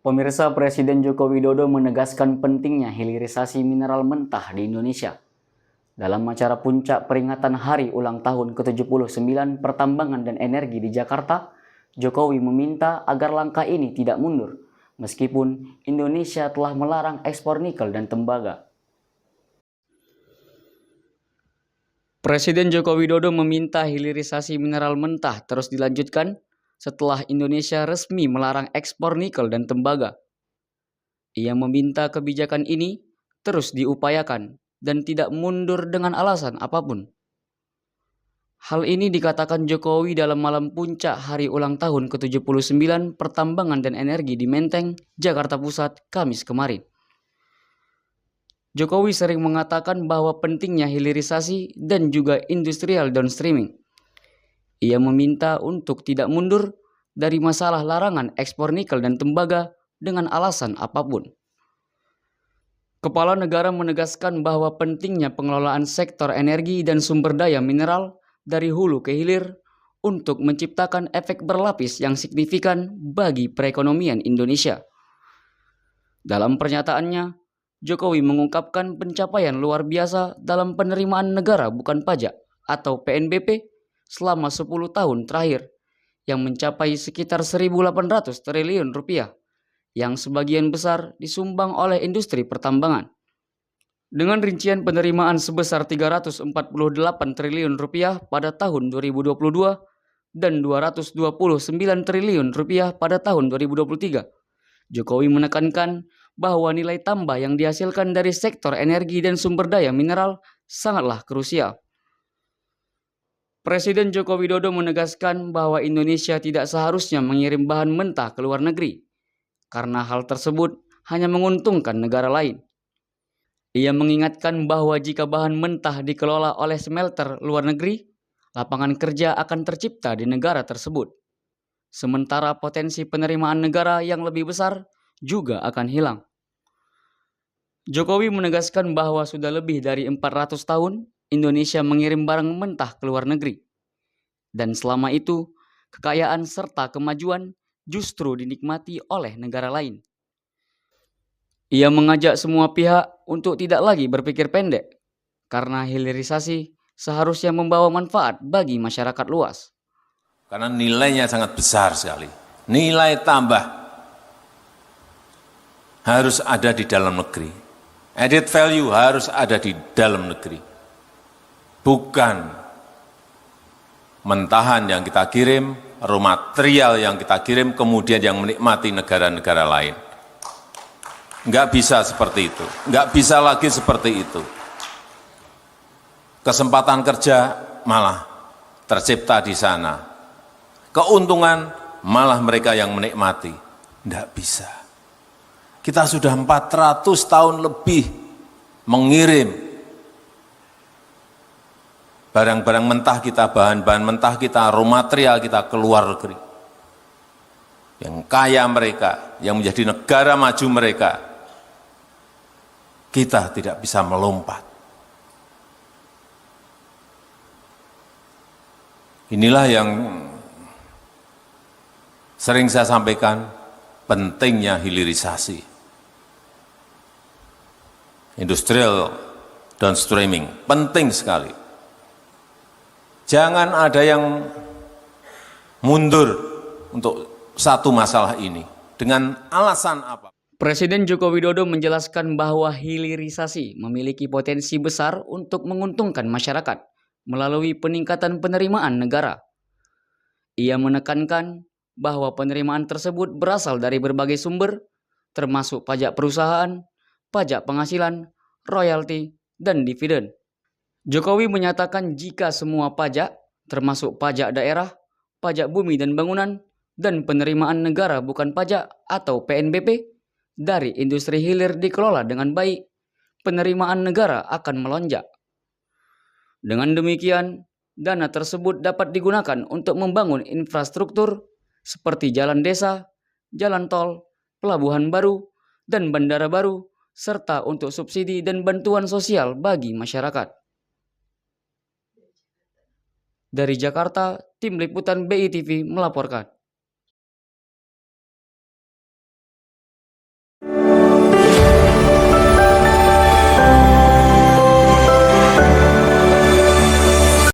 Pemirsa, Presiden Joko Widodo menegaskan pentingnya hilirisasi mineral mentah di Indonesia. Dalam acara puncak peringatan Hari Ulang Tahun ke-79 Pertambangan dan Energi di Jakarta, Jokowi meminta agar langkah ini tidak mundur, meskipun Indonesia telah melarang ekspor nikel dan tembaga. Presiden Joko Widodo meminta hilirisasi mineral mentah terus dilanjutkan setelah Indonesia resmi melarang ekspor nikel dan tembaga. Ia meminta kebijakan ini terus diupayakan dan tidak mundur dengan alasan apapun. Hal ini dikatakan Jokowi dalam malam puncak Hari Ulang Tahun ke-79 Pertambangan dan Energi di Menteng, Jakarta Pusat, Kamis kemarin. Jokowi sering mengatakan bahwa pentingnya hilirisasi dan juga industrial downstreaming. Ia meminta untuk tidak mundur dari masalah larangan ekspor nikel dan tembaga dengan alasan apapun. Kepala negara menegaskan bahwa pentingnya pengelolaan sektor energi dan sumber daya mineral dari hulu ke hilir untuk menciptakan efek berlapis yang signifikan bagi perekonomian Indonesia. Dalam pernyataannya, Jokowi mengungkapkan pencapaian luar biasa dalam penerimaan negara bukan pajak atau PNBP selama 10 tahun terakhir yang mencapai sekitar 1.800 triliun rupiah yang sebagian besar disumbang oleh industri pertambangan. Dengan rincian penerimaan sebesar 348 triliun rupiah pada tahun 2022 dan 229 triliun rupiah pada tahun 2023, Jokowi menekankan bahwa nilai tambah yang dihasilkan dari sektor energi dan sumber daya mineral sangatlah krusial. Presiden Joko Widodo menegaskan bahwa Indonesia tidak seharusnya mengirim bahan mentah ke luar negeri, karena hal tersebut hanya menguntungkan negara lain. Ia mengingatkan bahwa jika bahan mentah dikelola oleh smelter luar negeri, lapangan kerja akan tercipta di negara tersebut. Sementara potensi penerimaan negara yang lebih besar juga akan hilang. Jokowi menegaskan bahwa sudah lebih dari 400 tahun Indonesia mengirim barang mentah ke luar negeri. Dan selama itu, kekayaan serta kemajuan justru dinikmati oleh negara lain. Ia mengajak semua pihak untuk tidak lagi berpikir pendek, karena hilirisasi seharusnya membawa manfaat bagi masyarakat luas. Karena nilainya sangat besar sekali. Nilai tambah harus ada di dalam negeri. Added value harus ada di dalam negeri. Bukan mentahan yang kita kirim, raw material yang kita kirim, kemudian yang menikmati negara-negara lain. Enggak bisa seperti itu. Enggak bisa lagi seperti itu. Kesempatan kerja malah tercipta di sana. Keuntungan malah mereka yang menikmati. Enggak bisa. Kita sudah 400 tahun lebih mengirim barang-barang mentah kita, bahan-bahan mentah kita, raw material kita ke luar negeri. Yang kaya mereka, yang menjadi negara maju mereka, kita tidak bisa melompat. Inilah yang sering saya sampaikan, pentingnya hilirisasi. Industrial downstreaming, penting sekali. Jangan ada yang mundur untuk satu masalah ini dengan alasan apa. Presiden Joko Widodo menjelaskan bahwa hilirisasi memiliki potensi besar untuk menguntungkan masyarakat melalui peningkatan penerimaan negara. Ia menekankan bahwa penerimaan tersebut berasal dari berbagai sumber, termasuk pajak perusahaan, pajak penghasilan, royalti, dan dividen. Jokowi menyatakan jika semua pajak, termasuk pajak daerah, pajak bumi dan bangunan, dan penerimaan negara bukan pajak atau PNBP, dari industri hilir dikelola dengan baik, penerimaan negara akan melonjak. Dengan demikian, dana tersebut dapat digunakan untuk membangun infrastruktur seperti jalan desa, jalan tol, pelabuhan baru, dan bandara baru, serta untuk subsidi dan bantuan sosial bagi masyarakat. Dari Jakarta, Tim Liputan BI TV melaporkan.